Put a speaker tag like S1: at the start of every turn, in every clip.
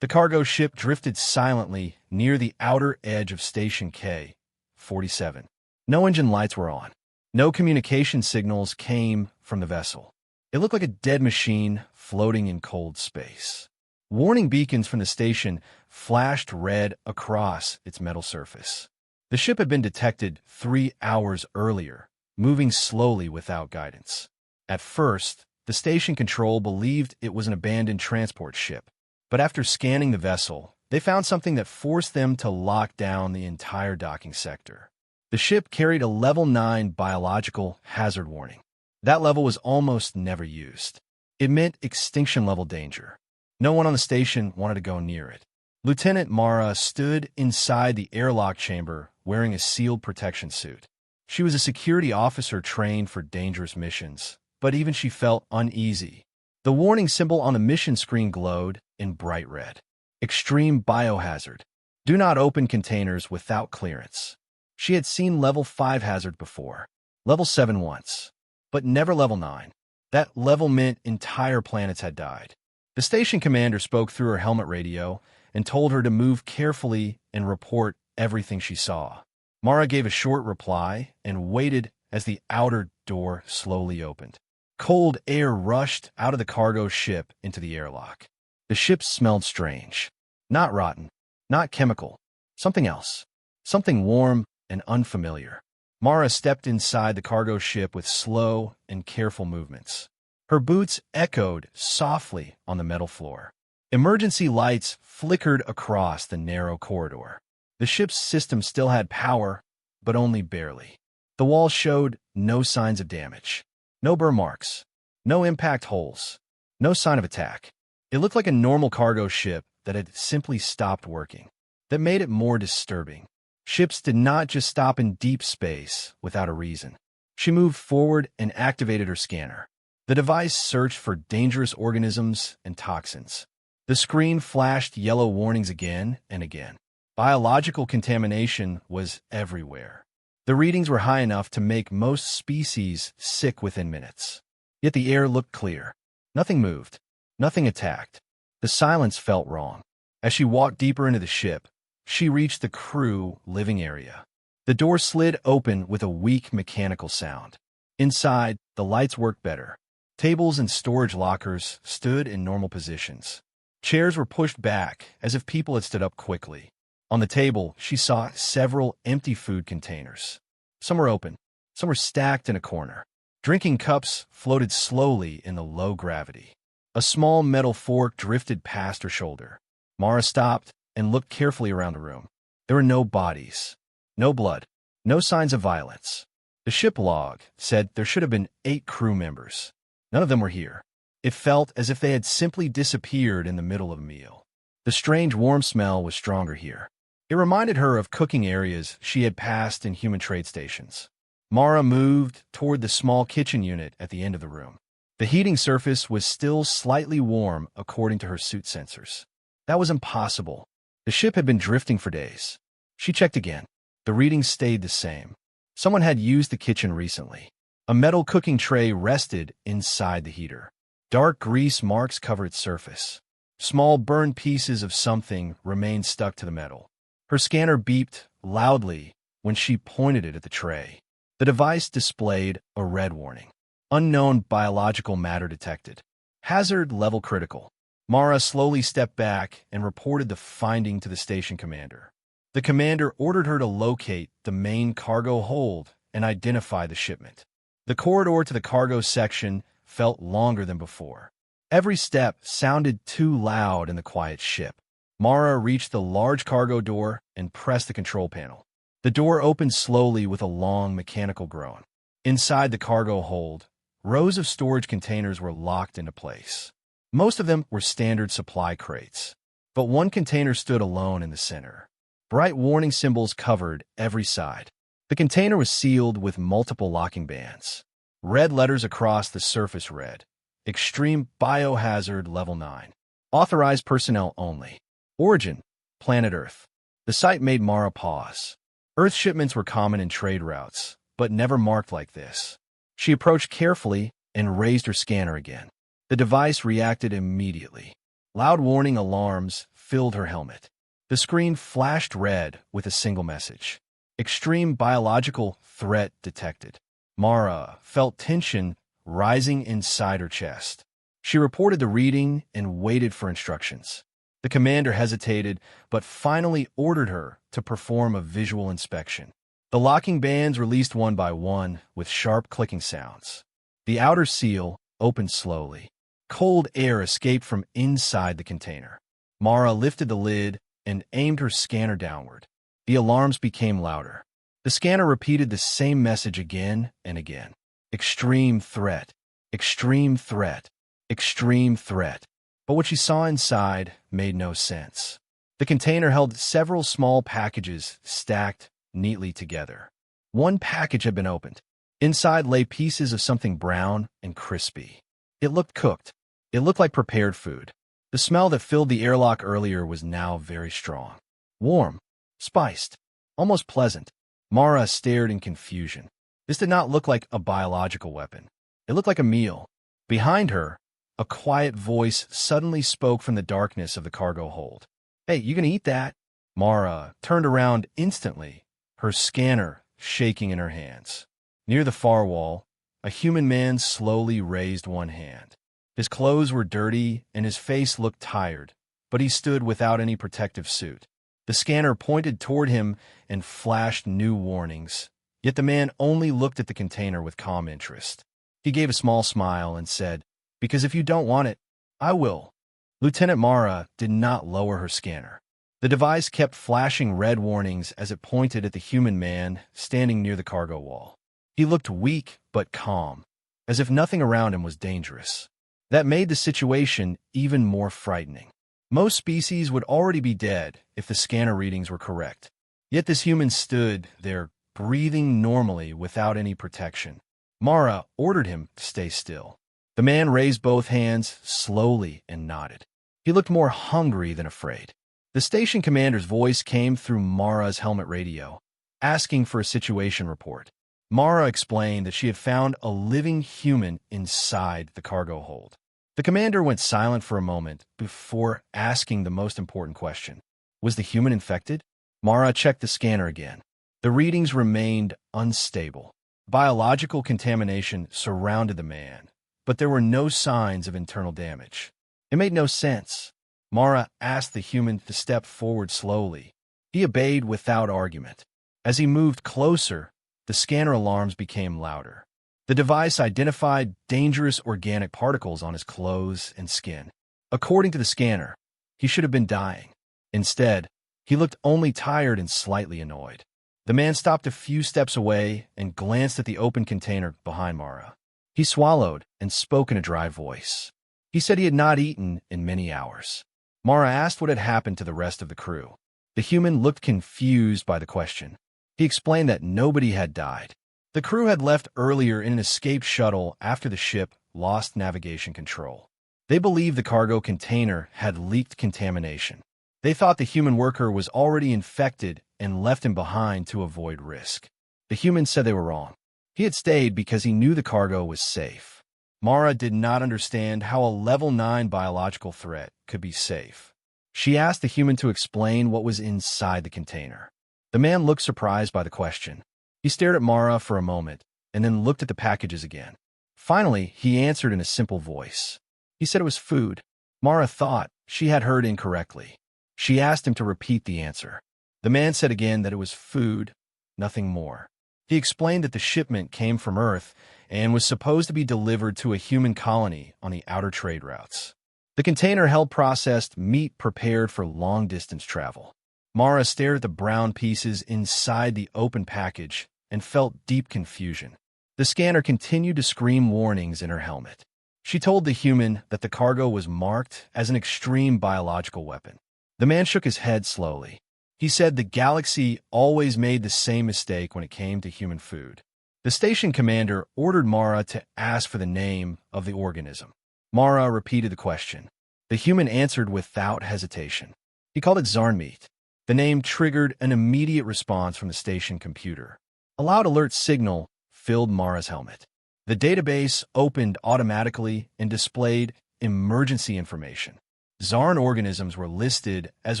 S1: The cargo ship drifted silently near the outer edge of Station K-47. No engine lights were on. No communication signals came from the vessel. It looked like a dead machine floating in cold space. Warning beacons from the station flashed red across its metal surface. The ship had been detected 3 hours earlier, moving slowly without guidance. At first, the station control believed it was an abandoned transport ship, but after scanning the vessel, they found something that forced them to lock down the entire docking sector. The ship carried a Level 9 biological hazard warning. That level was almost never used. It meant extinction-level danger. No one on the station wanted to go near it. Lieutenant Mara stood inside the airlock chamber wearing a sealed protection suit. She was a security officer trained for dangerous missions, but even she felt uneasy. The warning symbol on the mission screen glowed in bright red. Extreme biohazard. Do not open containers without clearance. She had seen Level 5 hazard before, Level 7 once, but never Level 9. That level meant entire planets had died. The station commander spoke through her helmet radio and told her to move carefully and report everything she saw. Mara gave a short reply and waited as the outer door slowly opened. Cold air rushed out of the cargo ship into the airlock. The ship smelled strange. Not rotten, not chemical, something else. Something warm and unfamiliar. Mara stepped inside the cargo ship with slow and careful movements. Her boots echoed softly on the metal floor. Emergency lights flickered across the narrow corridor. The ship's system still had power, but only barely. The walls showed no signs of damage. No burn marks. No impact holes. No sign of attack. It looked like a normal cargo ship that had simply stopped working. That made it more disturbing. Ships did not just stop in deep space without a reason. She moved forward and activated her scanner. The device searched for dangerous organisms and toxins. The screen flashed yellow warnings again and again. Biological contamination was everywhere. The readings were high enough to make most species sick within minutes. Yet the air looked clear. Nothing moved. Nothing attacked. The silence felt wrong. As she walked deeper into the ship, she reached the crew living area. The door slid open with a weak mechanical sound. Inside, the lights worked better. Tables and storage lockers stood in normal positions. Chairs were pushed back as if people had stood up quickly. On the table, she saw several empty food containers. Some were open. Some were stacked in a corner. Drinking cups floated slowly in the low gravity. A small metal fork drifted past her shoulder. Mara stopped and looked carefully around the room. There were no bodies, no blood, no signs of violence. The ship log said there should have been 8 crew members. None of them were here. It felt as if they had simply disappeared in the middle of a meal. The strange warm smell was stronger here. It reminded her of cooking areas she had passed in human trade stations. Mara moved toward the small kitchen unit at the end of the room. The heating surface was still slightly warm according to her suit sensors. That was impossible. The ship had been drifting for days. She checked again. The readings stayed the same. Someone had used the kitchen recently. A metal cooking tray rested inside the heater. Dark grease marks covered its surface. Small burned pieces of something remained stuck to the metal. Her scanner beeped loudly when she pointed it at the tray. The device displayed a red warning. Unknown biological matter detected. Hazard level critical. Mara slowly stepped back and reported the finding to the station commander. The commander ordered her to locate the main cargo hold and identify the shipment. The corridor to the cargo section felt longer than before. Every step sounded too loud in the quiet ship. Mara reached the large cargo door and pressed the control panel. The door opened slowly with a long mechanical groan. Inside the cargo hold, rows of storage containers were locked into place. Most of them were standard supply crates, but one container stood alone in the center. Bright warning symbols covered every side. The container was sealed with multiple locking bands. Red letters across the surface read, Extreme Biohazard Level 9. Authorized personnel only. Origin, Planet Earth. The sight made Mara pause. Earth shipments were common in trade routes, but never marked like this. She approached carefully and raised her scanner again. The device reacted immediately. Loud warning alarms filled her helmet. The screen flashed red with a single message. Extreme biological threat detected. Mara felt tension rising inside her chest. She reported the reading and waited for instructions. The commander hesitated, but finally ordered her to perform a visual inspection. The locking bands released one by one with sharp clicking sounds. The outer seal opened slowly. Cold air escaped from inside the container. Mara lifted the lid and aimed her scanner downward. The alarms became louder. The scanner repeated the same message again and again. Extreme threat. Extreme threat. Extreme threat. But what she saw inside made no sense. The container held several small packages stacked neatly together. One package had been opened. Inside lay pieces of something brown and crispy. It looked cooked. It looked like prepared food. The smell that filled the airlock earlier was now very strong. Warm, spiced, almost pleasant. Mara stared in confusion. This did not look like a biological weapon. It looked like a meal. Behind her, a quiet voice suddenly spoke from the darkness of the cargo hold. "Hey, you gonna eat that?" Mara turned around instantly, her scanner shaking in her hands. Near the far wall, a human man slowly raised one hand. His clothes were dirty and his face looked tired, but he stood without any protective suit. The scanner pointed toward him and flashed new warnings, yet the man only looked at the container with calm interest. He gave a small smile and said, "Because if you don't want it, I will." Lieutenant Mara did not lower her scanner. The device kept flashing red warnings as it pointed at the human man standing near the cargo wall. He looked weak but calm, as if nothing around him was dangerous. That made the situation even more frightening. Most species would already be dead if the scanner readings were correct. Yet this human stood there, breathing normally without any protection. Mara ordered him to stay still. The man raised both hands slowly and nodded. He looked more hungry than afraid. The station commander's voice came through Mara's helmet radio, asking for a situation report. Mara explained that she had found a living human inside the cargo hold. The commander went silent for a moment before asking the most important question. Was the human infected? Mara checked the scanner again. The readings remained unstable. Biological contamination surrounded the man, but there were no signs of internal damage. It made no sense. Mara asked the human to step forward slowly. He obeyed without argument. As he moved closer, the scanner alarms became louder. The device identified dangerous organic particles on his clothes and skin. According to the scanner, he should have been dying. Instead, he looked only tired and slightly annoyed. The man stopped a few steps away and glanced at the open container behind Mara. He swallowed and spoke in a dry voice. He said he had not eaten in many hours. Mara asked what had happened to the rest of the crew. The human looked confused by the question. He explained that nobody had died. The crew had left earlier in an escape shuttle after the ship lost navigation control. They believed the cargo container had leaked contamination. They thought the human worker was already infected and left him behind to avoid risk. The human said they were wrong. He had stayed because he knew the cargo was safe. Mara did not understand how a level 9 biological threat could be safe. She asked the human to explain what was inside the container. The man looked surprised by the question. He stared at Mara for a moment and then looked at the packages again. Finally, he answered in a simple voice. He said it was food. Mara thought she had heard incorrectly. She asked him to repeat the answer. The man said again that it was food, nothing more. He explained that the shipment came from Earth and was supposed to be delivered to a human colony on the outer trade routes. The container held processed meat prepared for long-distance travel. Mara stared at the brown pieces inside the open package and felt deep confusion. The scanner continued to scream warnings in her helmet. She told the human that the cargo was marked as an extreme biological weapon. The man shook his head slowly. He said the galaxy always made the same mistake when it came to human food. The station commander ordered Mara to ask for the name of the organism. Mara repeated the question. The human answered without hesitation. He called it Zarnmeat. The name triggered an immediate response from the station computer. A loud alert signal filled Mara's helmet. The database opened automatically and displayed emergency information. Xarn organisms were listed as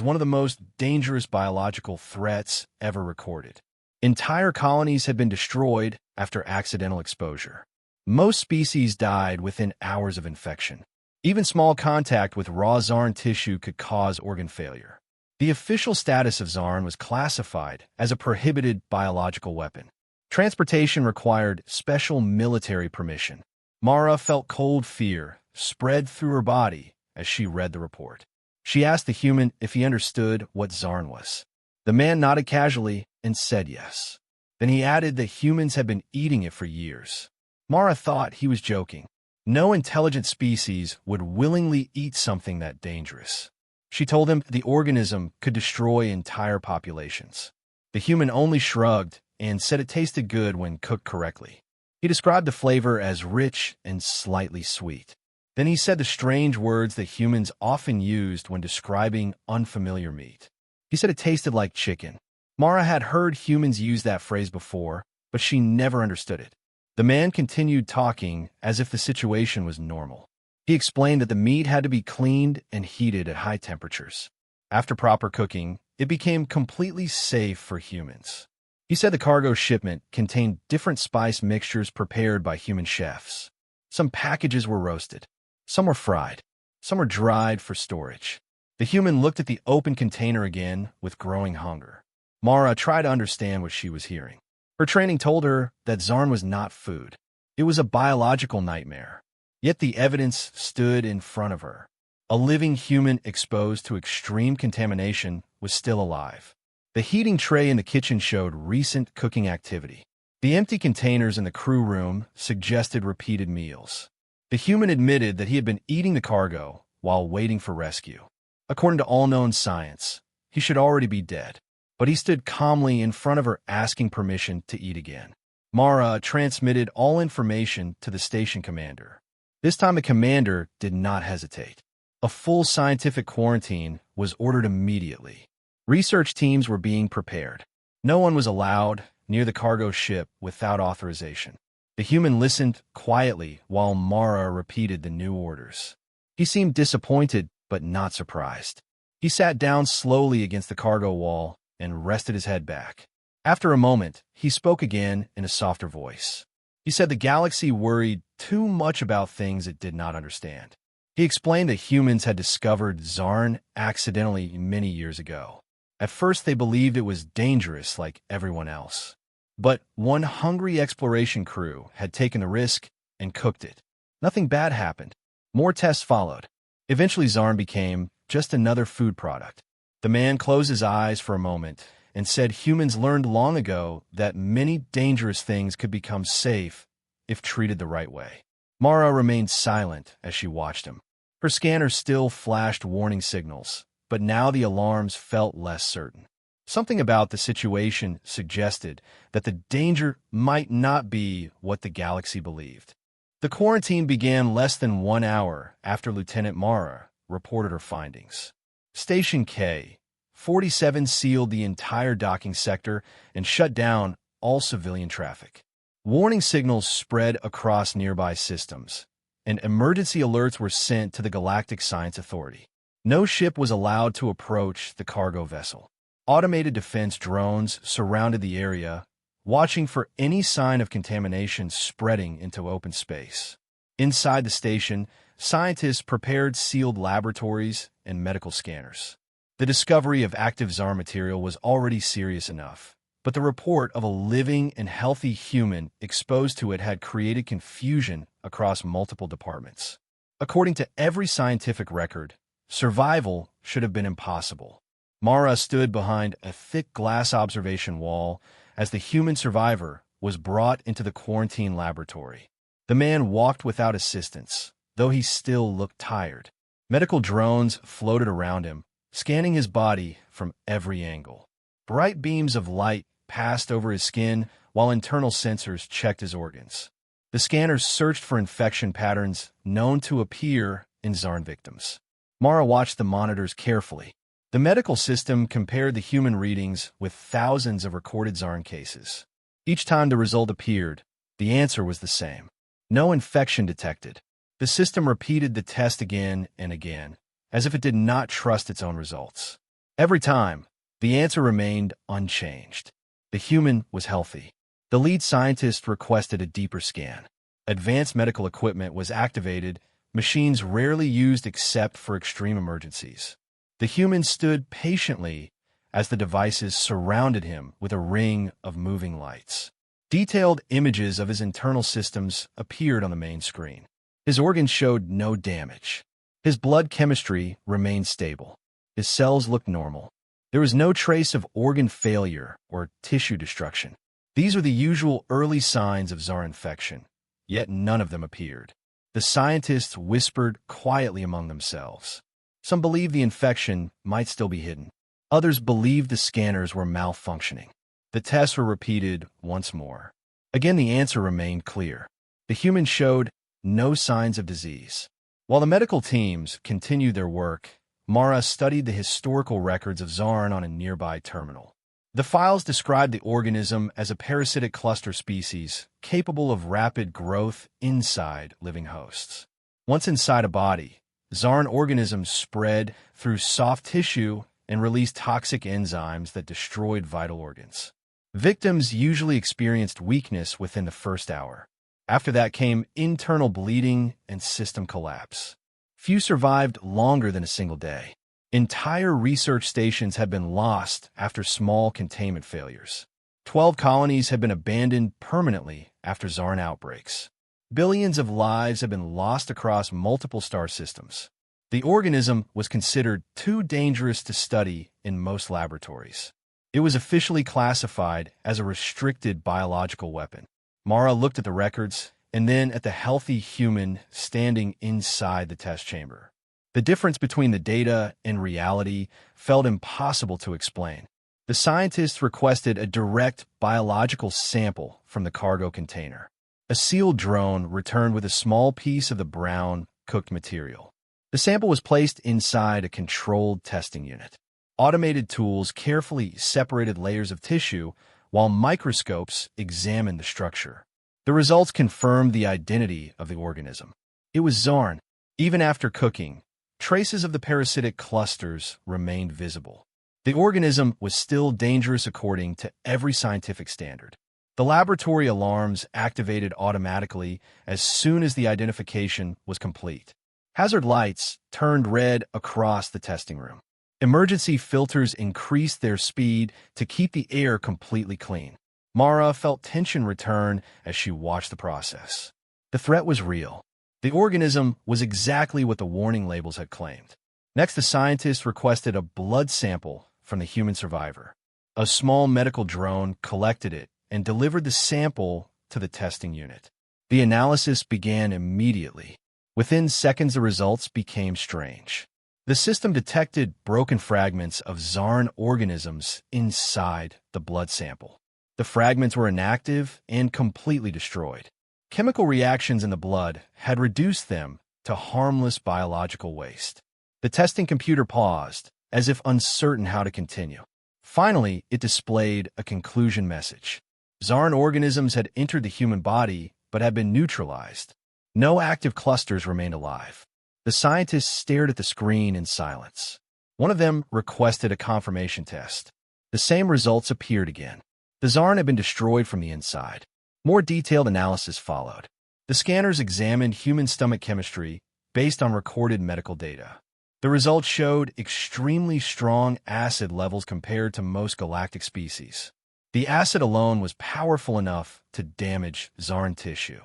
S1: one of the most dangerous biological threats ever recorded. Entire colonies had been destroyed after accidental exposure. Most species died within hours of infection. Even small contact with raw Xarn tissue could cause organ failure. The official status of Xarn was classified as a prohibited biological weapon. Transportation required special military permission. Mara felt cold fear spread through her body as she read the report. She asked the human if he understood what Xarn was. The man nodded casually and said yes. Then he added that humans had been eating it for years. Mara thought he was joking. No intelligent species would willingly eat something that dangerous. She told him the organism could destroy entire populations. The human only shrugged and said it tasted good when cooked correctly. He described the flavor as rich and slightly sweet. Then he said the strange words that humans often used when describing unfamiliar meat. He said it tasted like chicken. Mara had heard humans use that phrase before, but she never understood it. The man continued talking as if the situation was normal. He explained that the meat had to be cleaned and heated at high temperatures. After proper cooking, it became completely safe for humans. He said the cargo shipment contained different spice mixtures prepared by human chefs. Some packages were roasted. Some were fried. Some were dried for storage. The human looked at the open container again with growing hunger. Mara tried to understand what she was hearing. Her training told her that Xarn was not food. It was a biological nightmare. Yet the evidence stood in front of her. A living human exposed to extreme contamination was still alive. The heating tray in the kitchen showed recent cooking activity. The empty containers in the crew room suggested repeated meals. The human admitted that he had been eating the cargo while waiting for rescue. According to all known science, he should already be dead. But he stood calmly in front of her asking permission to eat again. Mara transmitted all information to the station commander. This time the commander did not hesitate. A full scientific quarantine was ordered immediately. Research teams were being prepared. No one was allowed near the cargo ship without authorization. The human listened quietly while Mara repeated the new orders. He seemed disappointed but not surprised. He sat down slowly against the cargo wall and rested his head back. After a moment, he spoke again in a softer voice. He said the galaxy worried too much about things it did not understand. He explained that humans had discovered Xarn accidentally many years ago. At first, they believed it was dangerous like everyone else. But one hungry exploration crew had taken the risk and cooked it. Nothing bad happened. More tests followed. Eventually, Xarn became just another food product. The man closed his eyes for a moment and said humans learned long ago that many dangerous things could become safe if treated the right way. Mara remained silent as she watched him. Her scanner still flashed warning signals, but now the alarms felt less certain. Something about the situation suggested that the danger might not be what the galaxy believed. The quarantine began less than 1 hour after Lieutenant Mara reported her findings. Station K-47 sealed the entire docking sector and shut down all civilian traffic. Warning signals spread across nearby systems, and emergency alerts were sent to the Galactic Science Authority. No ship was allowed to approach the cargo vessel. Automated defense drones surrounded the area, watching for any sign of contamination spreading into open space. Inside the station, scientists prepared sealed laboratories and medical scanners. The discovery of active Xarn material was already serious enough, but the report of a living and healthy human exposed to it had created confusion across multiple departments. According to every scientific record, survival should have been impossible. Mara stood behind a thick glass observation wall as the human survivor was brought into the quarantine laboratory. The man walked without assistance, though he still looked tired. Medical drones floated around him, scanning his body from every angle. Bright beams of light passed over his skin while internal sensors checked his organs. The scanners searched for infection patterns known to appear in Xarn victims. Mara watched the monitors carefully. The medical system compared the human readings with thousands of recorded Xarn cases. Each time the result appeared, the answer was the same. No infection detected. The system repeated the test again and again, as if it did not trust its own results. Every time, the answer remained unchanged. The human was healthy. The lead scientist requested a deeper scan. Advanced medical equipment was activated, machines rarely used except for extreme emergencies. The human stood patiently as the devices surrounded him with a ring of moving lights. Detailed images of his internal systems appeared on the main screen. His organs showed no damage. His blood chemistry remained stable. His cells looked normal. There was no trace of organ failure or tissue destruction. These are the usual early signs of Xar infection, yet none of them appeared. The scientists whispered quietly among themselves. Some believed the infection might still be hidden. Others believed the scanners were malfunctioning. The tests were repeated once more. Again, the answer remained clear. The human showed no signs of disease. While the medical teams continued their work, Mara studied the historical records of Xarn on a nearby terminal. The files described the organism as a parasitic cluster species capable of rapid growth inside living hosts. Once inside a body, Xarn organisms spread through soft tissue and released toxic enzymes that destroyed vital organs. Victims usually experienced weakness within the first hour. After that came internal bleeding and system collapse. Few survived longer than a single day. Entire research stations had been lost after small containment failures. 12 colonies had been abandoned permanently after Xarn outbreaks. Billions of lives had been lost across multiple star systems. The organism was considered too dangerous to study in most laboratories. It was officially classified as a restricted biological weapon. Mara looked at the records and then at the healthy human standing inside the test chamber. The difference between the data and reality felt impossible to explain. The scientists requested a direct biological sample from the cargo container. A sealed drone returned with a small piece of the brown, cooked material. The sample was placed inside a controlled testing unit. Automated tools carefully separated layers of tissue while microscopes examined the structure. The results confirmed the identity of the organism. It was Xarn. Even after cooking, traces of the parasitic clusters remained visible. The organism was still dangerous according to every scientific standard. The laboratory alarms activated automatically as soon as the identification was complete. Hazard lights turned red across the testing room. Emergency filters increased their speed to keep the air completely clean. Mara felt tension return as she watched the process. The threat was real. The organism was exactly what the warning labels had claimed. Next, the scientists requested a blood sample from the human survivor. A small medical drone collected it and delivered the sample to the testing unit. The analysis began immediately. Within seconds, the results became strange. The system detected broken fragments of Xarn organisms inside the blood sample. The fragments were inactive and completely destroyed. Chemical reactions in the blood had reduced them to harmless biological waste. The testing computer paused, as if uncertain how to continue. Finally, it displayed a conclusion message. Xarn organisms had entered the human body but had been neutralized. No active clusters remained alive. The scientists stared at the screen in silence. One of them requested a confirmation test. The same results appeared again. The Xarn had been destroyed from the inside. More detailed analysis followed. The scanners examined human stomach chemistry based on recorded medical data. The results showed extremely strong acid levels compared to most galactic species. The acid alone was powerful enough to damage Xarn tissue.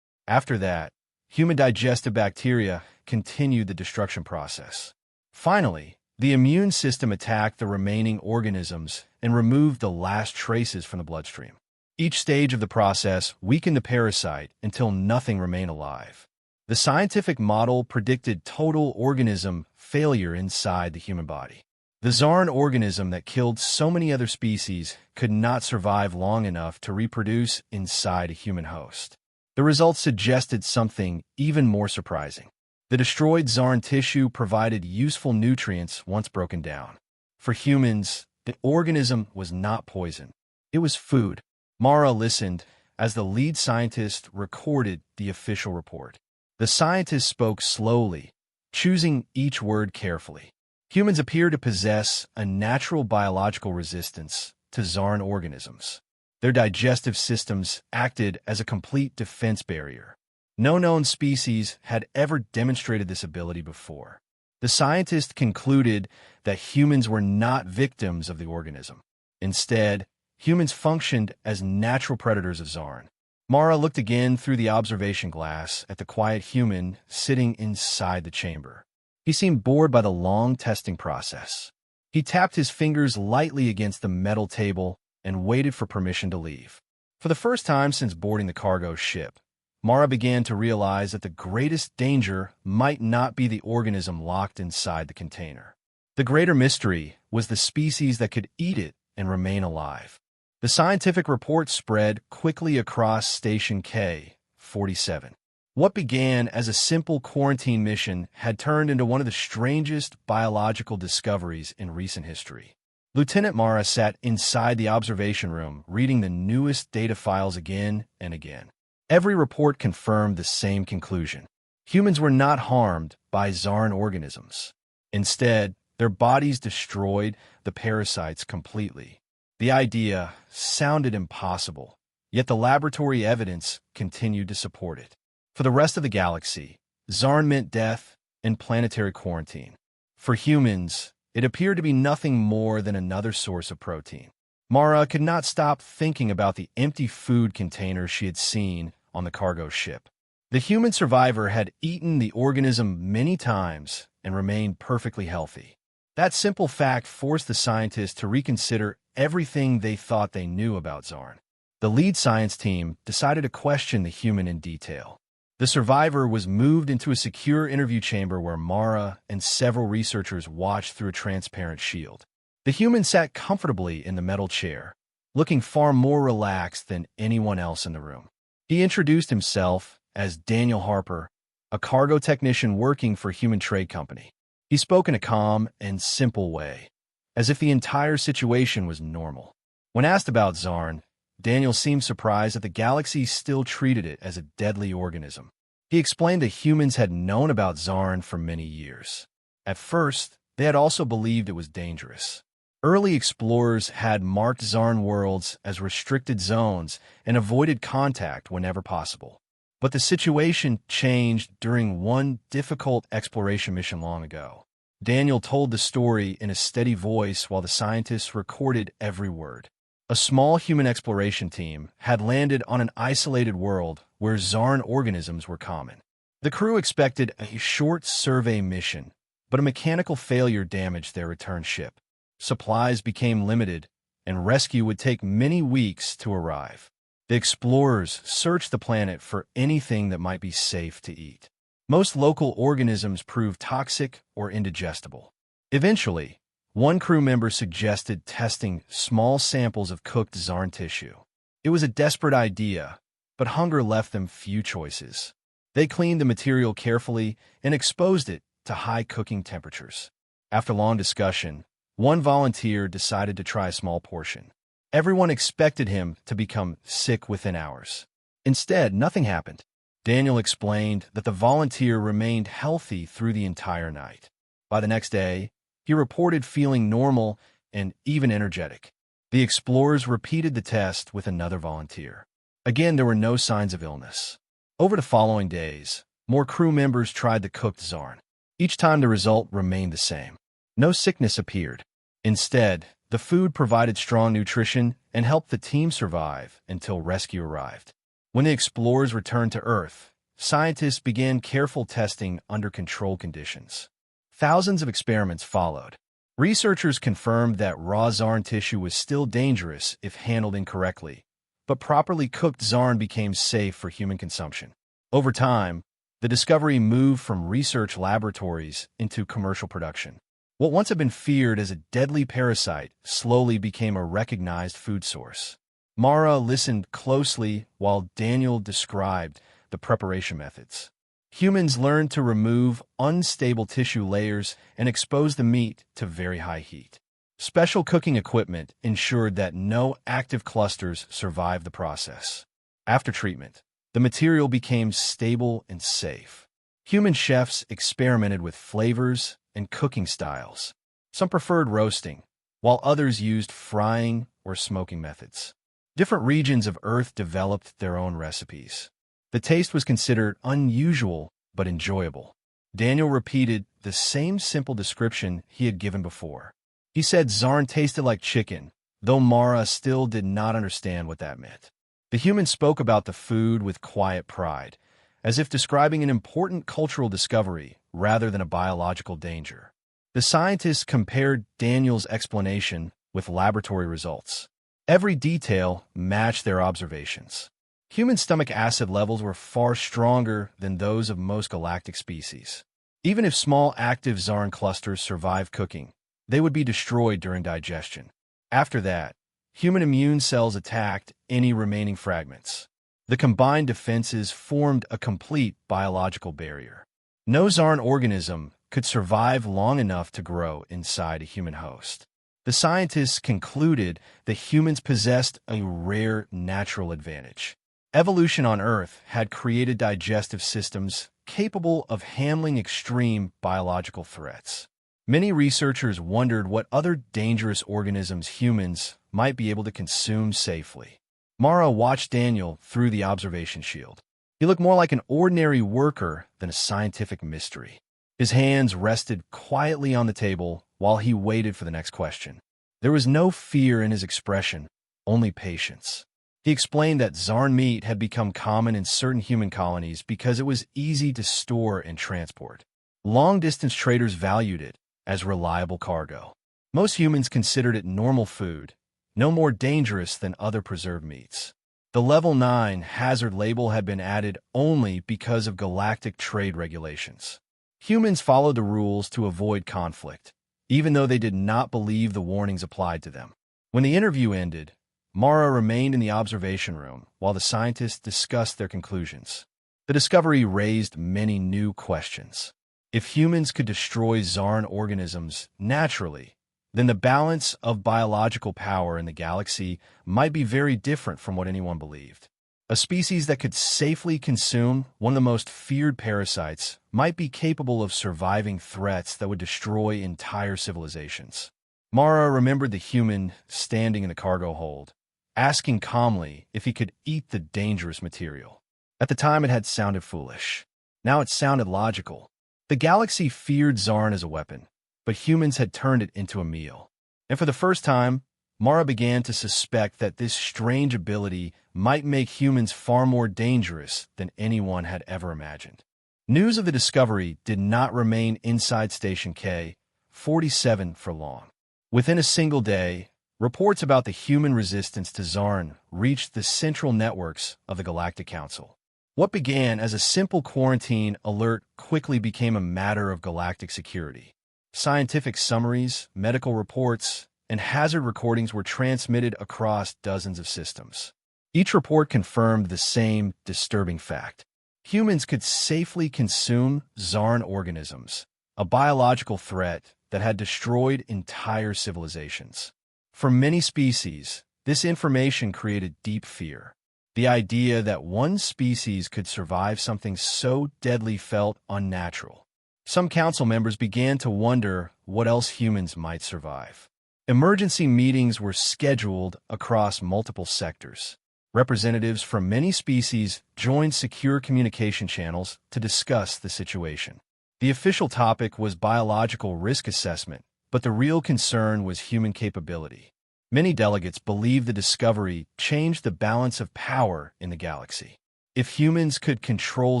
S1: After that, human digestive bacteria continued the destruction process. Finally, the immune system attacked the remaining organisms and removed the last traces from the bloodstream. Each stage of the process weakened the parasite until nothing remained alive. The scientific model predicted total organism failure inside the human body. The Xarn organism that killed so many other species could not survive long enough to reproduce inside a human host. The results suggested something even more surprising. The destroyed Xarn tissue provided useful nutrients once broken down. For humans, the organism was not poison. It was food. Mara listened as the lead scientist recorded the official report. The scientist spoke slowly, choosing each word carefully. Humans appear to possess a natural biological resistance to Xarn organisms. Their digestive systems acted as a complete defense barrier. No known species had ever demonstrated this ability before. The scientists concluded that humans were not victims of the organism. Instead, humans functioned as natural predators of Xarn. Mara looked again through the observation glass at the quiet human sitting inside the chamber. He seemed bored by the long testing process. He tapped his fingers lightly against the metal table and waited for permission to leave. For the first time since boarding the cargo ship, Mara began to realize that the greatest danger might not be the organism locked inside the container. The greater mystery was the species that could eat it and remain alive. The scientific report spread quickly across Station K-47. What began as a simple quarantine mission had turned into one of the strangest biological discoveries in recent history. Lieutenant Mara sat inside the observation room, reading the newest data files again and again. Every report confirmed the same conclusion. Humans were not harmed by Xarn organisms. Instead, their bodies destroyed the parasites completely. The idea sounded impossible, yet the laboratory evidence continued to support it. For the rest of the galaxy, Xarn meant death and planetary quarantine. For humans, it appeared to be nothing more than another source of protein. Mara could not stop thinking about the empty food containers she had seen on the cargo ship. The human survivor had eaten the organism many times and remained perfectly healthy. That simple fact forced the scientists to reconsider everything they thought they knew about Xarn. The lead science team decided to question the human in detail. The survivor was moved into a secure interview chamber where Mara and several researchers watched through a transparent shield. The human sat comfortably in the metal chair, looking far more relaxed than anyone else in the room. He introduced himself as Daniel Harper, a cargo technician working for a human trade company. He spoke in a calm and simple way, as if the entire situation was normal. When asked about Xarn, Daniel seemed surprised that the galaxy still treated it as a deadly organism. He explained that humans had known about Xarn for many years. At first, they had also believed it was dangerous. Early explorers had marked Xarn worlds as restricted zones and avoided contact whenever possible. But the situation changed during one difficult exploration mission long ago. Daniel told the story in a steady voice while the scientists recorded every word. A small human exploration team had landed on an isolated world where Xarn organisms were common. The crew expected a short survey mission, but a mechanical failure damaged their return ship. Supplies became limited, and rescue would take many weeks to arrive. The explorers searched the planet for anything that might be safe to eat. Most local organisms proved toxic or indigestible. Eventually, one crew member suggested testing small samples of cooked Xarn tissue. It was a desperate idea, but hunger left them few choices. They cleaned the material carefully and exposed it to high cooking temperatures. After long discussion, one volunteer decided to try a small portion. Everyone expected him to become sick within hours. Instead, nothing happened. Daniel explained that the volunteer remained healthy through the entire night. By the next day, he reported feeling normal and even energetic. The explorers repeated the test with another volunteer. Again, there were no signs of illness. Over the following days, more crew members tried the cooked Xarn. Each time the result remained the same. No sickness appeared. Instead, the food provided strong nutrition and helped the team survive until rescue arrived. When the explorers returned to Earth, scientists began careful testing under controlled conditions. Thousands of experiments followed. Researchers confirmed that raw Xarn tissue was still dangerous if handled incorrectly, but properly cooked Xarn became safe for human consumption. Over time, the discovery moved from research laboratories into commercial production. What once had been feared as a deadly parasite slowly became a recognized food source. Mara listened closely while Daniel described the preparation methods. Humans learned to remove unstable tissue layers and expose the meat to very high heat. Special cooking equipment ensured that no active clusters survived the process. After treatment, the material became stable and safe. Human chefs experimented with flavors and cooking styles. Some preferred roasting, while others used frying or smoking methods. Different regions of Earth developed their own recipes. The taste was considered unusual but enjoyable. Daniel repeated the same simple description he had given before. He said Zarn tasted like chicken, though Mara still did not understand what that meant. The human spoke about the food with quiet pride, as if describing an important cultural discovery rather than a biological danger. The scientists compared Daniel's explanation with laboratory results. Every detail matched their observations. Human stomach acid levels were far stronger than those of most galactic species. Even if small active Zarn clusters survived cooking, they would be destroyed during digestion. After that, human immune cells attacked any remaining fragments. The combined defenses formed a complete biological barrier. No Zarn organism could survive long enough to grow inside a human host. The scientists concluded that humans possessed a rare natural advantage. Evolution on Earth had created digestive systems capable of handling extreme biological threats. Many researchers wondered what other dangerous organisms humans might be able to consume safely. Mara watched Daniel through the observation shield. He looked more like an ordinary worker than a scientific mystery. His hands rested quietly on the table while he waited for the next question. There was no fear in his expression, only patience. He explained that Zarn meat had become common in certain human colonies because it was easy to store and transport. Long-distance traders valued it as reliable cargo. Most humans considered it normal food, no more dangerous than other preserved meats. The Level 9 hazard label had been added only because of galactic trade regulations. Humans followed the rules to avoid conflict, even though they did not believe the warnings applied to them. When the interview ended, Mara remained in the observation room while the scientists discussed their conclusions. The discovery raised many new questions. If humans could destroy Zarn organisms naturally, then the balance of biological power in the galaxy might be very different from what anyone believed. A species that could safely consume one of the most feared parasites might be capable of surviving threats that would destroy entire civilizations. Mara remembered the human standing in the cargo hold, asking calmly if he could eat the dangerous material. At the time, it had sounded foolish. Now it sounded logical. The galaxy feared Zarn as a weapon, but humans had turned it into a meal. And for the first time, Mara began to suspect that this strange ability might make humans far more dangerous than anyone had ever imagined. News of the discovery did not remain inside Station K-47 for long. Within a single day, reports about the human resistance to Zarn reached the central networks of the Galactic Council. What began as a simple quarantine alert quickly became a matter of galactic security. Scientific summaries, medical reports, and hazard recordings were transmitted across dozens of systems. Each report confirmed the same disturbing fact. Humans could safely consume Zarn organisms, a biological threat that had destroyed entire civilizations. For many species, this information created deep fear. The idea that one species could survive something so deadly felt unnatural. Some council members began to wonder what else humans might survive. Emergency meetings were scheduled across multiple sectors. Representatives from many species joined secure communication channels to discuss the situation. The official topic was biological risk assessment, but the real concern was human capability. Many delegates believed the discovery changed the balance of power in the galaxy. If humans could control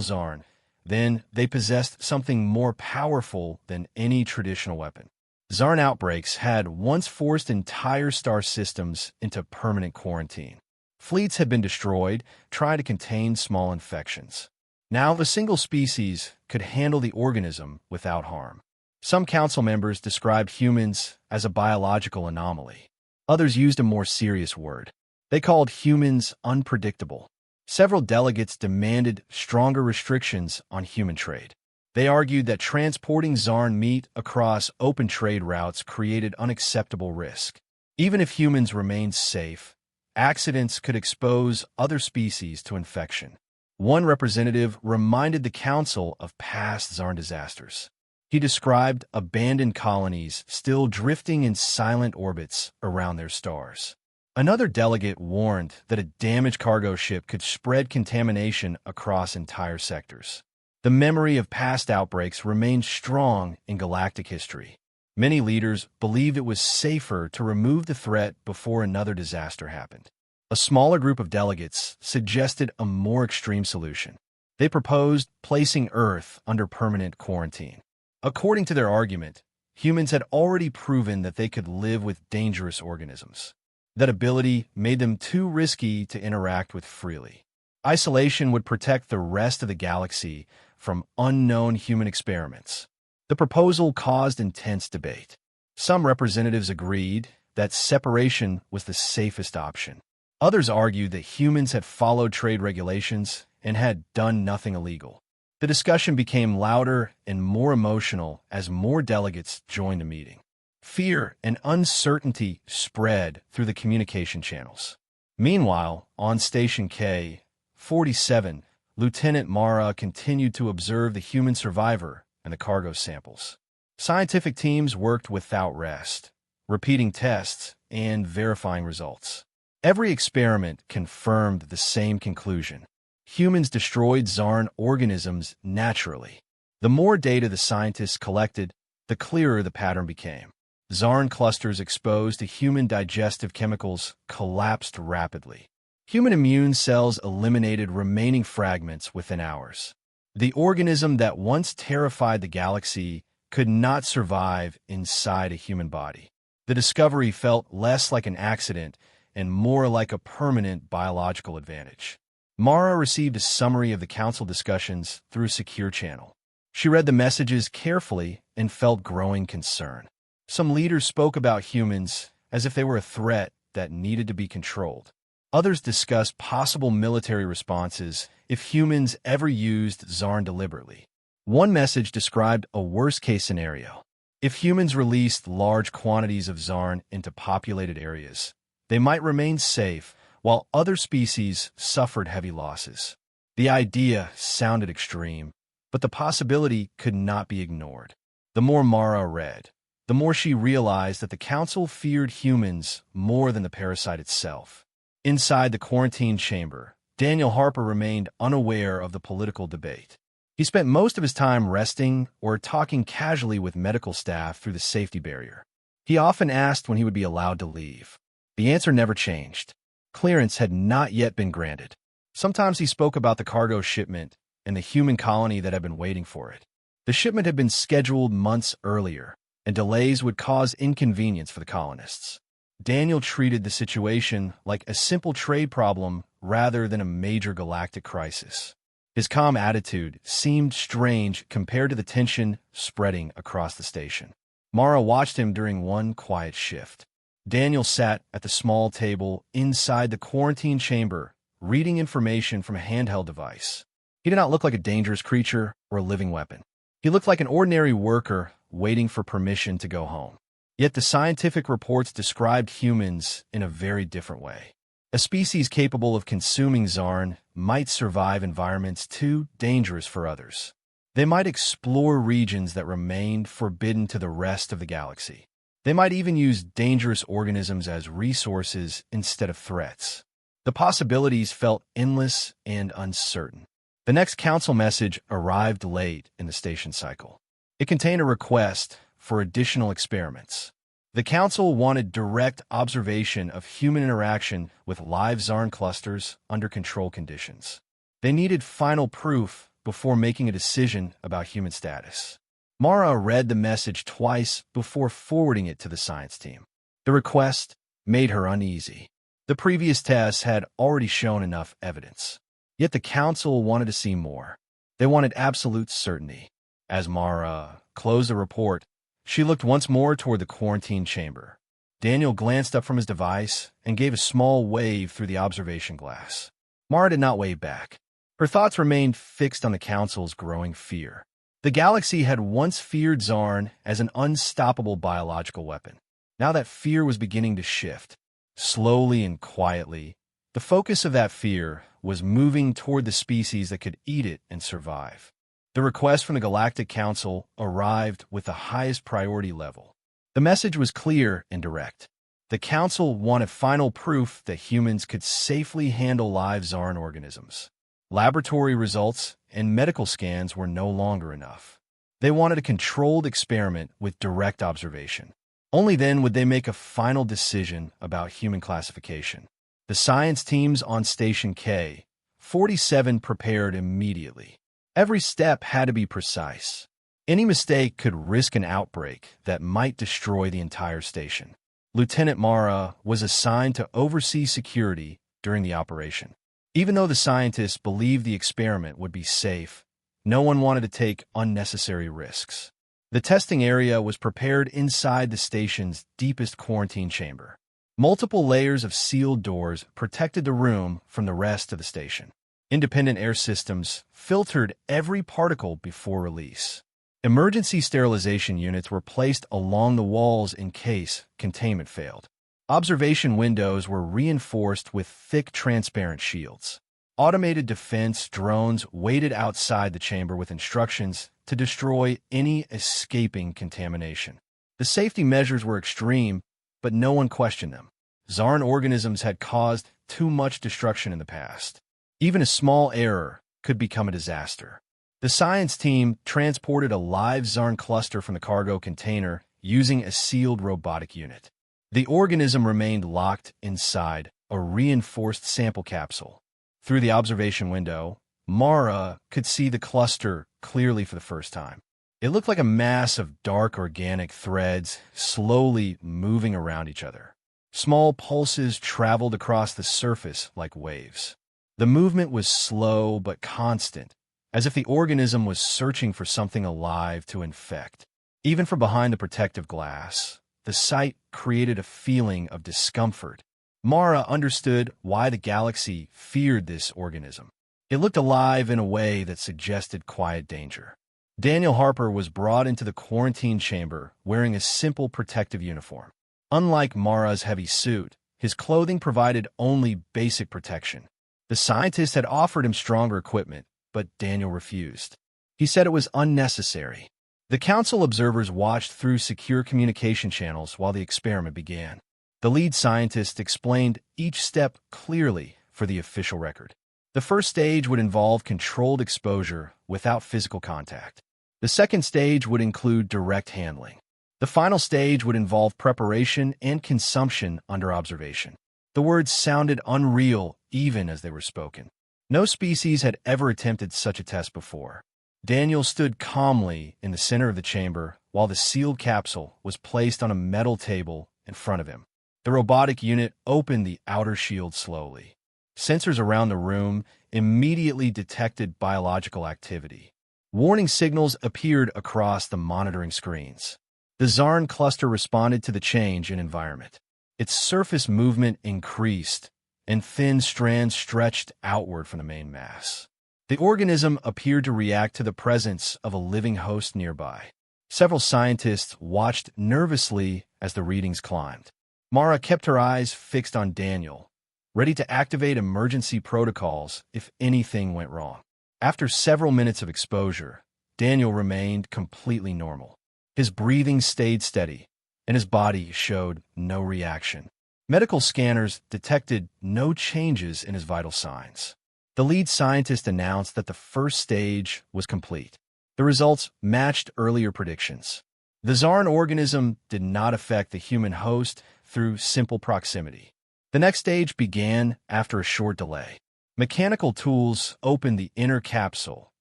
S1: Zarn, then they possessed something more powerful than any traditional weapon. Zarn outbreaks had once forced entire star systems into permanent quarantine. Fleets had been destroyed, trying to contain small infections. Now a single species could handle the organism without harm. Some council members described humans as a biological anomaly. Others used a more serious word. They called humans unpredictable. Several delegates demanded stronger restrictions on human trade. They argued that transporting Zarn meat across open trade routes created unacceptable risk. Even if humans remained safe, accidents could expose other species to infection. One representative reminded the council of past Zarn disasters. He described abandoned colonies still drifting in silent orbits around their stars. Another delegate warned that a damaged cargo ship could spread contamination across entire sectors. The memory of past outbreaks remained strong in galactic history. Many leaders believed it was safer to remove the threat before another disaster happened. A smaller group of delegates suggested a more extreme solution. They proposed placing Earth under permanent quarantine. According to their argument, humans had already proven that they could live with dangerous organisms. That ability made them too risky to interact with freely. Isolation would protect the rest of the galaxy from unknown human experiments. The proposal caused intense debate. Some representatives agreed that separation was the safest option. Others argued that humans had followed trade regulations and had done nothing illegal. The discussion became louder and more emotional as more delegates joined the meeting. Fear and uncertainty spread through the communication channels. Meanwhile, on Station K-47, Lieutenant Mara continued to observe the human survivor and the cargo samples. Scientific teams worked without rest, repeating tests and verifying results. Every experiment confirmed the same conclusion. Humans destroyed Zarn organisms naturally. The more data the scientists collected, the clearer the pattern became. Zarn clusters exposed to human digestive chemicals collapsed rapidly. Human immune cells eliminated remaining fragments within hours. The organism that once terrified the galaxy could not survive inside a human body. The discovery felt less like an accident and more like a permanent biological advantage. Mara received a summary of the council discussions through a secure channel. She read the messages carefully and felt growing concern. Some leaders spoke about humans as if they were a threat that needed to be controlled. Others discussed possible military responses if humans ever used Zarn deliberately. One message described a worst-case scenario. If humans released large quantities of Zarn into populated areas, they might remain safe while other species suffered heavy losses. The idea sounded extreme, but the possibility could not be ignored. The more Mara read, the more she realized that the Council feared humans more than the parasite itself. Inside the quarantine chamber, Daniel Harper remained unaware of the political debate. He spent most of his time resting or talking casually with medical staff through the safety barrier. He often asked when he would be allowed to leave. The answer never changed. Clearance had not yet been granted. Sometimes he spoke about the cargo shipment and the human colony that had been waiting for it. The shipment had been scheduled months earlier, and delays would cause inconvenience for the colonists. Daniel treated the situation like a simple trade problem rather than a major galactic crisis. His calm attitude seemed strange compared to the tension spreading across the station. Mara watched him during one quiet shift. Daniel sat at the small table inside the quarantine chamber, reading information from a handheld device. He did not look like a dangerous creature or a living weapon. He looked like an ordinary worker waiting for permission to go home. Yet the scientific reports described humans in a very different way. A species capable of consuming Zarn might survive environments too dangerous for others. They might explore regions that remained forbidden to the rest of the galaxy. They might even use dangerous organisms as resources instead of threats. The possibilities felt endless and uncertain. The next council message arrived late in the station cycle. It contained a request for additional experiments. The council wanted direct observation of human interaction with live Zarn clusters under controlled conditions. They needed final proof before making a decision about human status. Mara read the message twice before forwarding it to the science team. The request made her uneasy. The previous tests had already shown enough evidence. Yet the council wanted to see more. They wanted absolute certainty. As Mara closed the report, she looked once more toward the quarantine chamber. Daniel glanced up from his device and gave a small wave through the observation glass. Mara did not wave back. Her thoughts remained fixed on the council's growing fear. The galaxy had once feared Zarn as an unstoppable biological weapon. Now that fear was beginning to shift. Slowly and quietly, The focus of that fear was moving toward the species that could eat it and survive. The request from the Galactic Council arrived with the highest priority level. The message was clear and direct. The Council wanted final proof that humans could safely handle live Xarn organisms. Laboratory results and medical scans were no longer enough. They wanted a controlled experiment with direct observation. Only then would they make a final decision about human classification. The science teams on Station K-47 prepared immediately. Every step had to be precise. Any mistake could risk an outbreak that might destroy the entire station. Lieutenant Mara was assigned to oversee security during the operation. Even though the scientists believed the experiment would be safe, no one wanted to take unnecessary risks. The testing area was prepared inside the station's deepest quarantine chamber. Multiple layers of sealed doors protected the room from the rest of the station. Independent air systems filtered every particle before release. Emergency sterilization units were placed along the walls in case containment failed. Observation windows were reinforced with thick, transparent shields. Automated defense drones waited outside the chamber with instructions to destroy any escaping contamination. The safety measures were extreme, but no one questioned them. Xarn organisms had caused too much destruction in the past. Even a small error could become a disaster. The science team transported a live Xarn cluster from the cargo container using a sealed robotic unit. The organism remained locked inside a reinforced sample capsule. Through the observation window, Mara could see the cluster clearly for the first time. It looked like a mass of dark organic threads slowly moving around each other. Small pulses traveled across the surface like waves. The movement was slow but constant, as if the organism was searching for something alive to infect. Even from behind the protective glass, the sight created a feeling of discomfort. Mara understood why the galaxy feared this organism. It looked alive in a way that suggested quiet danger. Daniel Harper was brought into the quarantine chamber wearing a simple protective uniform. Unlike Mara's heavy suit, his clothing provided only basic protection. The scientist had offered him stronger equipment, but Daniel refused. He said it was unnecessary. The council observers watched through secure communication channels while the experiment began. The lead scientist explained each step clearly for the official record. The first stage would involve controlled exposure without physical contact. The second stage would include direct handling. The final stage would involve preparation and consumption under observation. The words sounded unreal even as they were spoken. No species had ever attempted such a test before. Daniel stood calmly in the center of the chamber while the sealed capsule was placed on a metal table in front of him. The robotic unit opened the outer shield slowly. Sensors around the room immediately detected biological activity. Warning signals appeared across the monitoring screens. The Xarn cluster responded to the change in environment. Its surface movement increased, and thin strands stretched outward from the main mass. The organism appeared to react to the presence of a living host nearby. Several scientists watched nervously as the readings climbed. Mara kept her eyes fixed on Daniel, ready to activate emergency protocols if anything went wrong. After several minutes of exposure, Daniel remained completely normal. His breathing stayed steady, and his body showed no reaction. Medical scanners detected no changes in his vital signs. The lead scientist announced that the first stage was complete. The results matched earlier predictions. The Xarn organism did not affect the human host through simple proximity. The next stage began after a short delay. Mechanical tools opened the inner capsule,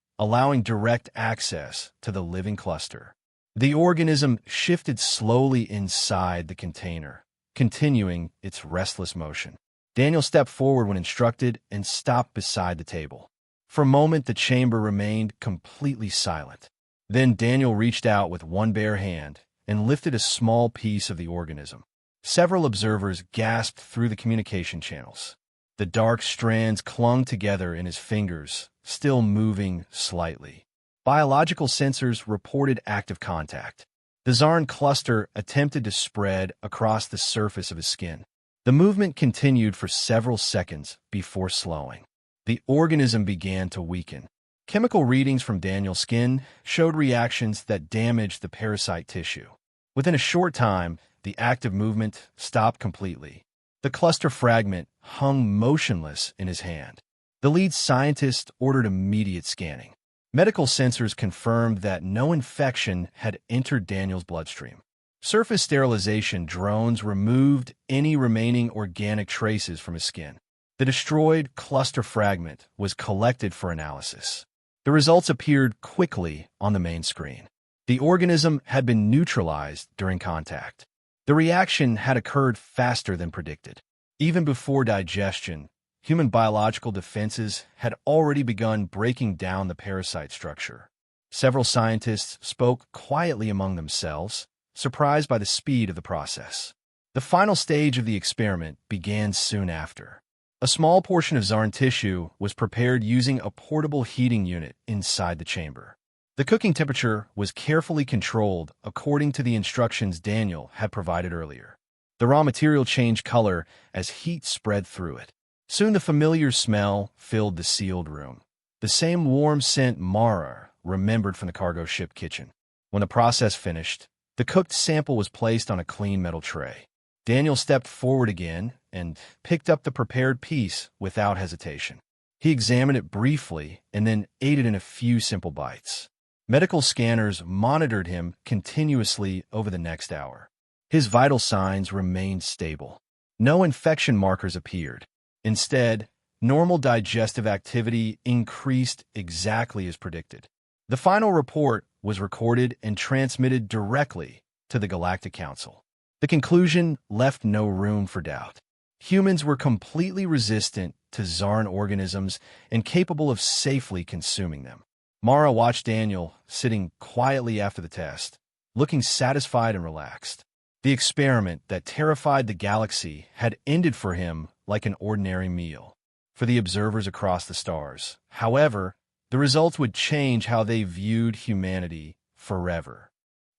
S1: allowing direct access to the living cluster. The organism shifted slowly inside the container, continuing its restless motion. Daniel stepped forward when instructed and stopped beside the table. For a moment, the chamber remained completely silent. Then Daniel reached out with one bare hand and lifted a small piece of the organism. Several observers gasped through the communication channels. The dark strands clung together in his fingers, still moving slightly. Biological sensors reported active contact. The Xarn cluster attempted to spread across the surface of his skin. The movement continued for several seconds before slowing. The organism began to weaken. Chemical readings from Daniel's skin showed reactions that damaged the parasite tissue. Within a short time, the active movement stopped completely. The cluster fragment hung motionless in his hand. The lead scientist ordered immediate scanning. Medical sensors confirmed that no infection had entered Daniel's bloodstream. Surface sterilization drones removed any remaining organic traces from his skin. The destroyed cluster fragment was collected for analysis. The results appeared quickly on the main screen. The organism had been neutralized during contact. The reaction had occurred faster than predicted. Even before digestion, human biological defenses had already begun breaking down the parasite structure. Several scientists spoke quietly among themselves, surprised by the speed of the process. The final stage of the experiment began soon after. A small portion of Zarn tissue was prepared using a portable heating unit inside the chamber. The cooking temperature was carefully controlled according to the instructions Daniel had provided earlier. The raw material changed color as heat spread through it. Soon the familiar smell filled the sealed room. The same warm scent Mara remembered from the cargo ship kitchen. When the process finished, the cooked sample was placed on a clean metal tray. Daniel stepped forward again and picked up the prepared piece without hesitation. He examined it briefly and then ate it in a few simple bites. Medical scanners monitored him continuously over the next hour. His vital signs remained stable. No infection markers appeared. Instead, normal digestive activity increased exactly as predicted. The final report was recorded and transmitted directly to the Galactic Council. The conclusion left no room for doubt. Humans were completely resistant to Zarn organisms and capable of safely consuming them. Mara watched Daniel sitting quietly after the test, looking satisfied and relaxed. The experiment that terrified the galaxy had ended for him like an ordinary meal. For the observers across the stars, however, the results would change how they viewed humanity forever.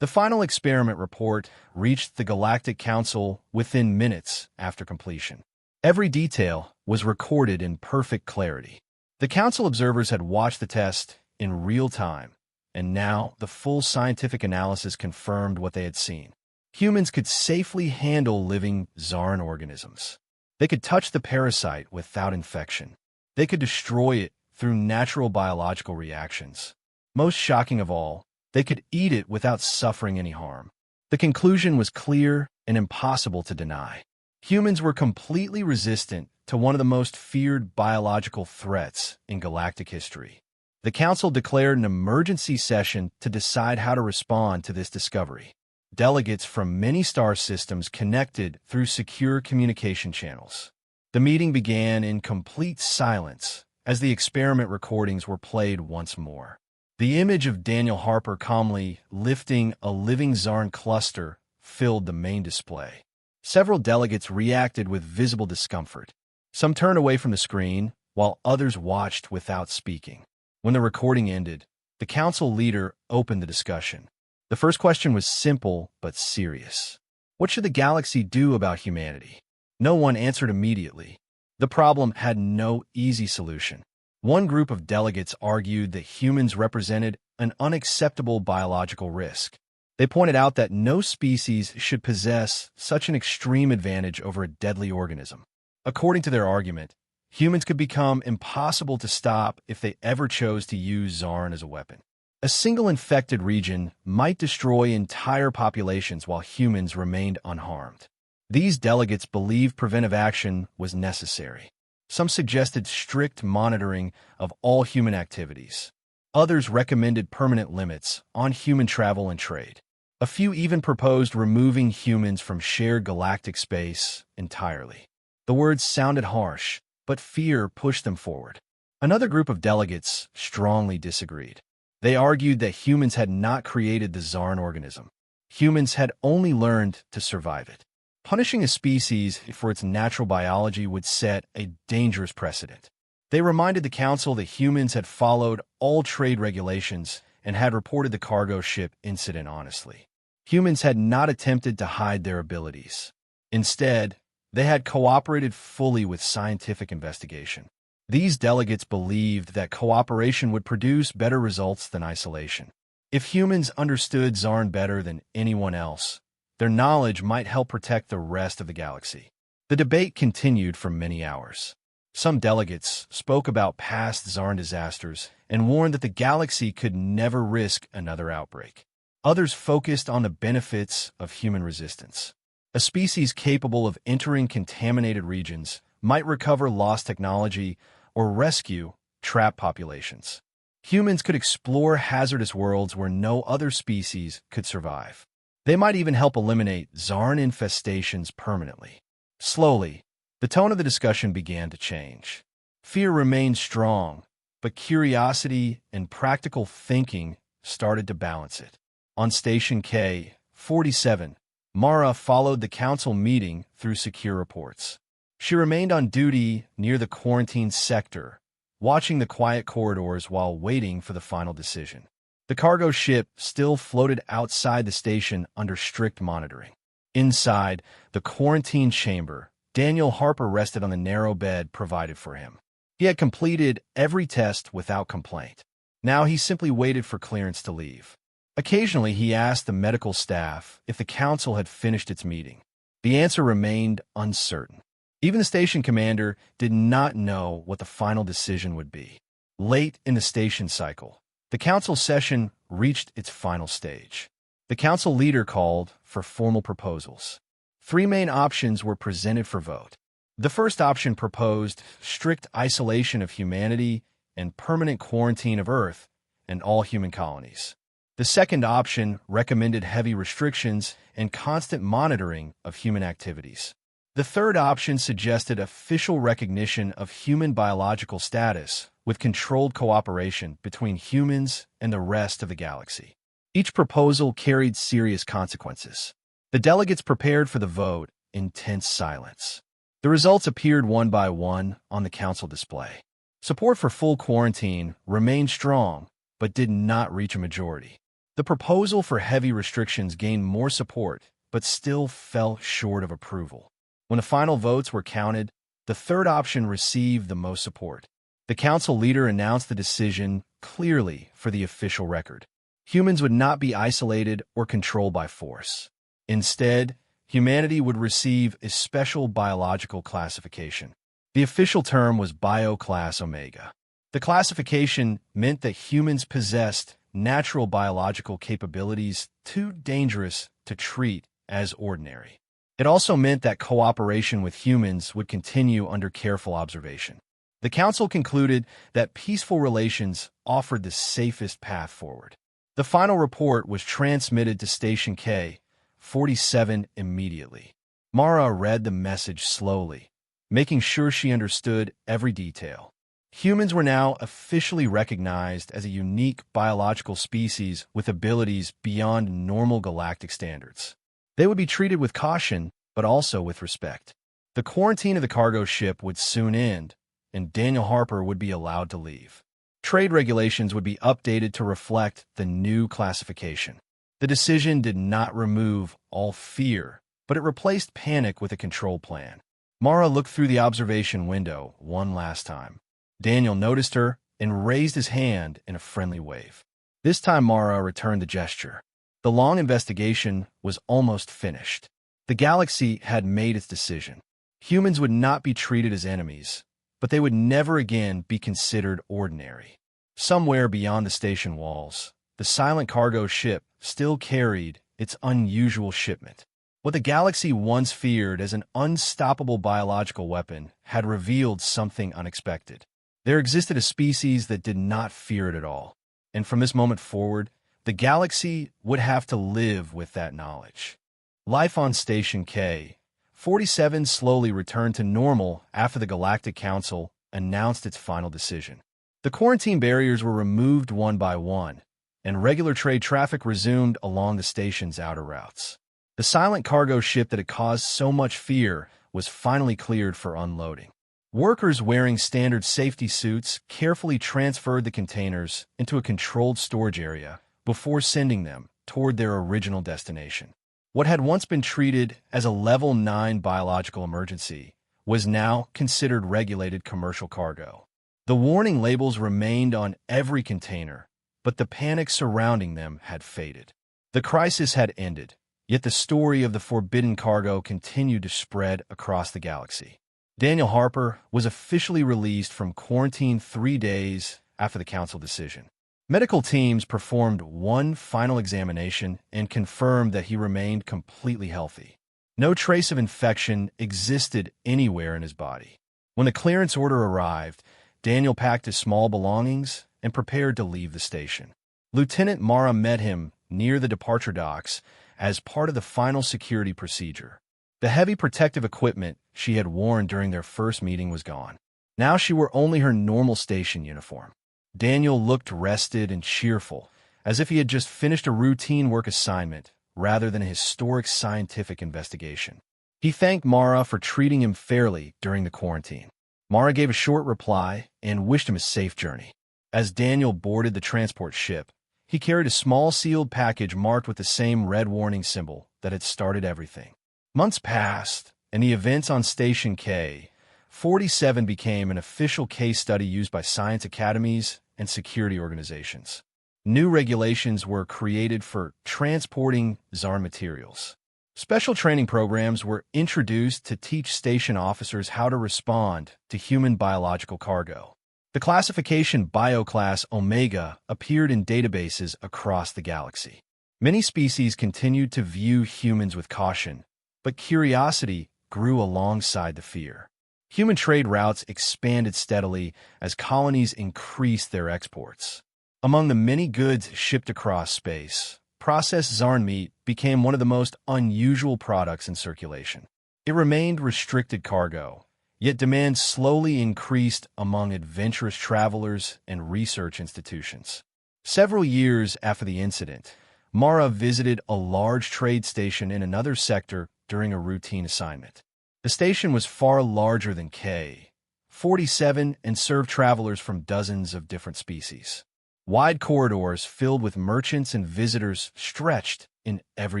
S1: The final experiment report reached the Galactic Council within minutes after completion. Every detail was recorded in perfect clarity. The Council observers had watched the test in real time, and now the full scientific analysis confirmed what they had seen. Humans could safely handle living Zarn organisms. They could touch the parasite without infection. They could destroy it through natural biological reactions. Most shocking of all, they could eat it without suffering any harm. The conclusion was clear and impossible to deny. Humans were completely resistant to one of the most feared biological threats in galactic history. The Council declared an emergency session to decide how to respond to this discovery. Delegates from many star systems connected through secure communication channels. The meeting began in complete silence as the experiment recordings were played once more. The image of Daniel Harper calmly lifting a living Zarn cluster filled the main display. Several delegates reacted with visible discomfort. Some turned away from the screen, while others watched without speaking. When the recording ended, the council leader opened the discussion. The first question was simple but serious. What should the galaxy do about humanity? No one answered immediately. The problem had no easy solution. One group of delegates argued that humans represented an unacceptable biological risk. They pointed out that no species should possess such an extreme advantage over a deadly organism. According to their argument, humans could become impossible to stop if they ever chose to use Zarn as a weapon. A single infected region might destroy entire populations while humans remained unharmed. These delegates believed preventive action was necessary. Some suggested strict monitoring of all human activities. Others recommended permanent limits on human travel and trade. A few even proposed removing humans from shared galactic space entirely. The words sounded harsh, but fear pushed them forward. Another group of delegates strongly disagreed. They argued that humans had not created the Zarn organism. Humans had only learned to survive it. Punishing a species for its natural biology would set a dangerous precedent. They reminded the council that humans had followed all trade regulations and had reported the cargo ship incident honestly. Humans had not attempted to hide their abilities. Instead, They had cooperated fully with scientific investigation. These delegates believed that cooperation would produce better results than isolation. If humans understood Zarn better than anyone else, their knowledge might help protect the rest of the galaxy. The debate continued for many hours. Some delegates spoke about past Zarn disasters and warned that the galaxy could never risk another outbreak. Others focused on the benefits of human resistance. A species capable of entering contaminated regions might recover lost technology or rescue trapped populations. Humans could explore hazardous worlds where no other species could survive. They might even help eliminate Zarn infestations permanently. Slowly, the tone of the discussion began to change. Fear remained strong, but curiosity and practical thinking started to balance it. On Station K-47, Mara followed the council meeting through secure reports. She remained on duty near the quarantine sector, watching the quiet corridors while waiting for the final decision. The cargo ship still floated outside the station under strict monitoring. Inside the quarantine chamber, Daniel Harper rested on the narrow bed provided for him. He had completed every test without complaint. Now he simply waited for clearance to leave. Occasionally, he asked the medical staff if the council had finished its meeting. The answer remained uncertain. Even the station commander did not know what the final decision would be. Late in the station cycle, the council session reached its final stage. The council leader called for formal proposals. 3 main options were presented for vote. The first option proposed strict isolation of humanity and permanent quarantine of Earth and all human colonies. The second option recommended heavy restrictions and constant monitoring of human activities. The third option suggested official recognition of human biological status with controlled cooperation between humans and the rest of the galaxy. Each proposal carried serious consequences. The delegates prepared for the vote in tense silence. The results appeared one by one on the council display. Support for full quarantine remained strong, but did not reach a majority. The proposal for heavy restrictions gained more support, but still fell short of approval. When the final votes were counted, the third option received the most support. The council leader announced the decision clearly for the official record. Humans would not be isolated or controlled by force. Instead, humanity would receive a special biological classification. The official term was Bioclass Omega. The classification meant that humans possessed natural biological capabilities too dangerous to treat as ordinary. It also meant that cooperation with humans would continue under careful observation. The council concluded that peaceful relations offered the safest path forward. The final report was transmitted to Station K-47 immediately. Mara read the message slowly, making sure she understood every detail. Humans were now officially recognized as a unique biological species with abilities beyond normal galactic standards. They would be treated with caution, but also with respect. The quarantine of the cargo ship would soon end, and Daniel Harper would be allowed to leave. Trade regulations would be updated to reflect the new classification. The decision did not remove all fear, but it replaced panic with a control plan. Mara looked through the observation window one last time. Daniel noticed her and raised his hand in a friendly wave. This time Mara returned the gesture. The long investigation was almost finished. The galaxy had made its decision. Humans would not be treated as enemies, but they would never again be considered ordinary. Somewhere beyond the station walls, the silent cargo ship still carried its unusual shipment. What the galaxy once feared as an unstoppable biological weapon had revealed something unexpected. There existed a species that did not fear it at all, and from this moment forward, the galaxy would have to live with that knowledge. Life on Station K-47 slowly returned to normal after the Galactic Council announced its final decision. The quarantine barriers were removed one by one, and regular trade traffic resumed along the station's outer routes. The silent cargo ship that had caused so much fear was finally cleared for unloading. Workers wearing standard safety suits carefully transferred the containers into a controlled storage area before sending them toward their original destination. What had once been treated as a Level 9 biological emergency was now considered regulated commercial cargo. The warning labels remained on every container, but the panic surrounding them had faded. The crisis had ended, yet the story of the forbidden cargo continued to spread across the galaxy. Daniel Harper was officially released from quarantine 3 days after the council decision. Medical teams performed one final examination and confirmed that he remained completely healthy. No trace of infection existed anywhere in his body. When the clearance order arrived, Daniel packed his small belongings and prepared to leave the station. Lieutenant Mara met him near the departure docks as part of the final security procedure. The heavy protective equipment she had worn during their first meeting was gone. Now she wore only her normal station uniform. Daniel looked rested and cheerful, as if he had just finished a routine work assignment rather than a historic scientific investigation. He thanked Mara for treating him fairly during the quarantine. Mara gave a short reply and wished him a safe journey. As Daniel boarded the transport ship, he carried a small sealed package marked with the same red warning symbol that had started everything. Months passed, and the events on Station K-47 became an official case study used by science academies and security organizations. New regulations were created for transporting Zarn materials. Special training programs were introduced to teach station officers how to respond to human biological cargo. The classification Bioclass Omega appeared in databases across the galaxy. Many species continued to view humans with caution, but curiosity grew alongside the fear. Human trade routes expanded steadily as colonies increased their exports. Among the many goods shipped across space, processed Zarn meat became one of the most unusual products in circulation. It remained restricted cargo, yet demand slowly increased among adventurous travelers and research institutions. Several years after the incident, Mara visited a large trade station in another sector during a routine assignment. The station was far larger than K-47 and served travelers from dozens of different species. Wide corridors filled with merchants and visitors stretched in every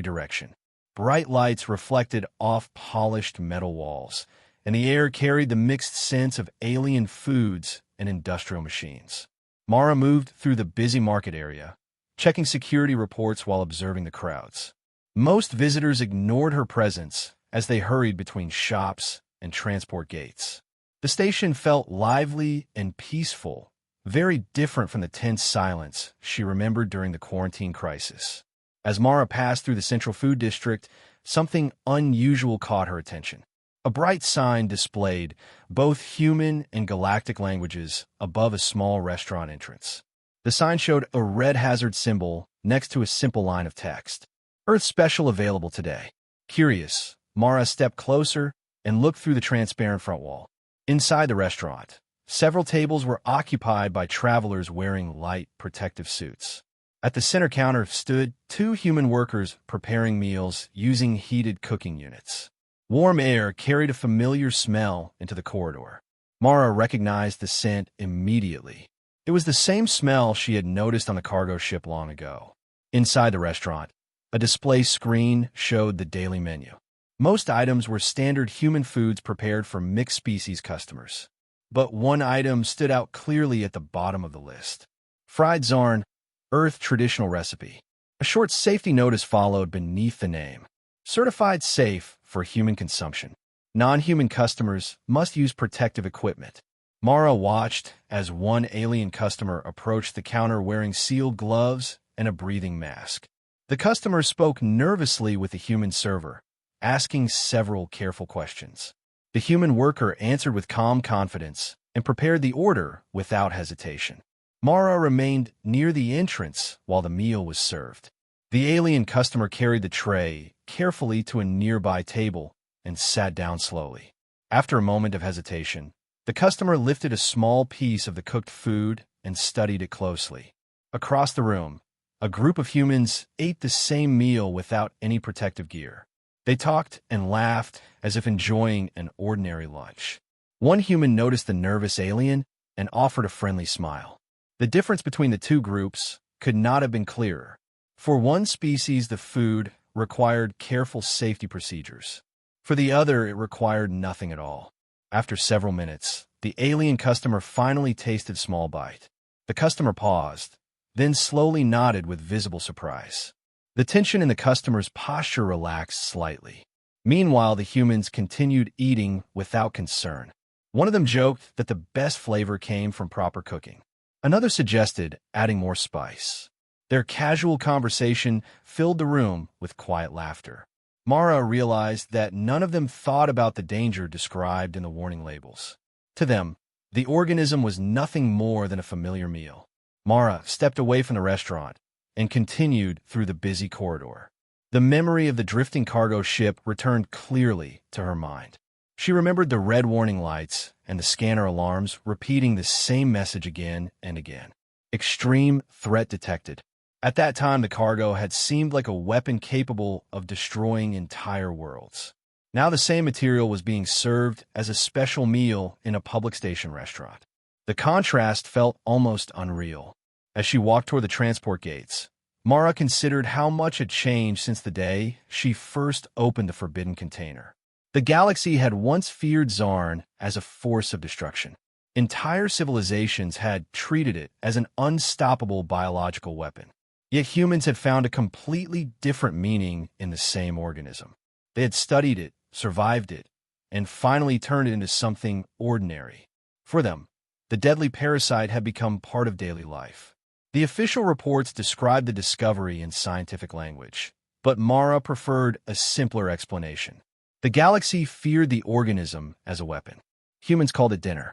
S1: direction. Bright lights reflected off polished metal walls, and the air carried the mixed sense of alien foods and industrial machines. Mara moved through the busy market area, checking security reports while observing the crowds. Most visitors ignored her presence as they hurried between shops and transport gates. The station felt lively and peaceful, very different from the tense silence she remembered during the quarantine crisis. As Mara passed through the Central Food District, something unusual caught her attention. A bright sign displayed both human and galactic languages above a small restaurant entrance. The sign showed a red hazard symbol next to a simple line of text. Earth Special available today. Curious, Mara stepped closer and looked through the transparent front wall. Inside the restaurant, several tables were occupied by travelers wearing light protective suits. At the center counter stood 2 human workers preparing meals using heated cooking units. Warm air carried a familiar smell into the corridor. Mara recognized the scent immediately. It was the same smell she had noticed on the cargo ship long ago. Inside the restaurant, a display screen showed the daily menu. Most items were standard human foods prepared for mixed-species customers. But one item stood out clearly at the bottom of the list. Fried Zarn, Earth Traditional Recipe. A short safety notice followed beneath the name. Certified safe for human consumption. Non-human customers must use protective equipment. Mara watched as one alien customer approached the counter wearing sealed gloves and a breathing mask. The customer spoke nervously with the human server, asking several careful questions. The human worker answered with calm confidence and prepared the order without hesitation. Mara remained near the entrance while the meal was served. The alien customer carried the tray carefully to a nearby table and sat down slowly. After a moment of hesitation, the customer lifted a small piece of the cooked food and studied it closely. Across the room, a group of humans ate the same meal without any protective gear. They talked and laughed as if enjoying an ordinary lunch. One human noticed the nervous alien and offered a friendly smile. The difference between the two groups could not have been clearer. For one species, the food required careful safety procedures. For the other, it required nothing at all. After several minutes, the alien customer finally tasted small bite. The customer paused, then slowly nodded with visible surprise. The tension in the customer's posture relaxed slightly. Meanwhile, the humans continued eating without concern. One of them joked that the best flavor came from proper cooking. Another suggested adding more spice. Their casual conversation filled the room with quiet laughter. Mara realized that none of them thought about the danger described in the warning labels. To them, the organism was nothing more than a familiar meal. Mara stepped away from the restaurant and continued through the busy corridor. The memory of the drifting cargo ship returned clearly to her mind. She remembered the red warning lights and the scanner alarms repeating the same message again and again. Extreme threat detected. At that time, the cargo had seemed like a weapon capable of destroying entire worlds. Now the same material was being served as a special meal in a public station restaurant. The contrast felt almost unreal. As she walked toward the transport gates, Mara considered how much had changed since the day she first opened the forbidden container. The galaxy had once feared Zarn as a force of destruction. Entire civilizations had treated it as an unstoppable biological weapon. Yet humans had found a completely different meaning in the same organism. They had studied it, survived it, and finally turned it into something ordinary. For them, the deadly parasite had become part of daily life. The official reports described the discovery in scientific language, but Mara preferred a simpler explanation. The galaxy feared the organism as a weapon. Humans called it dinner.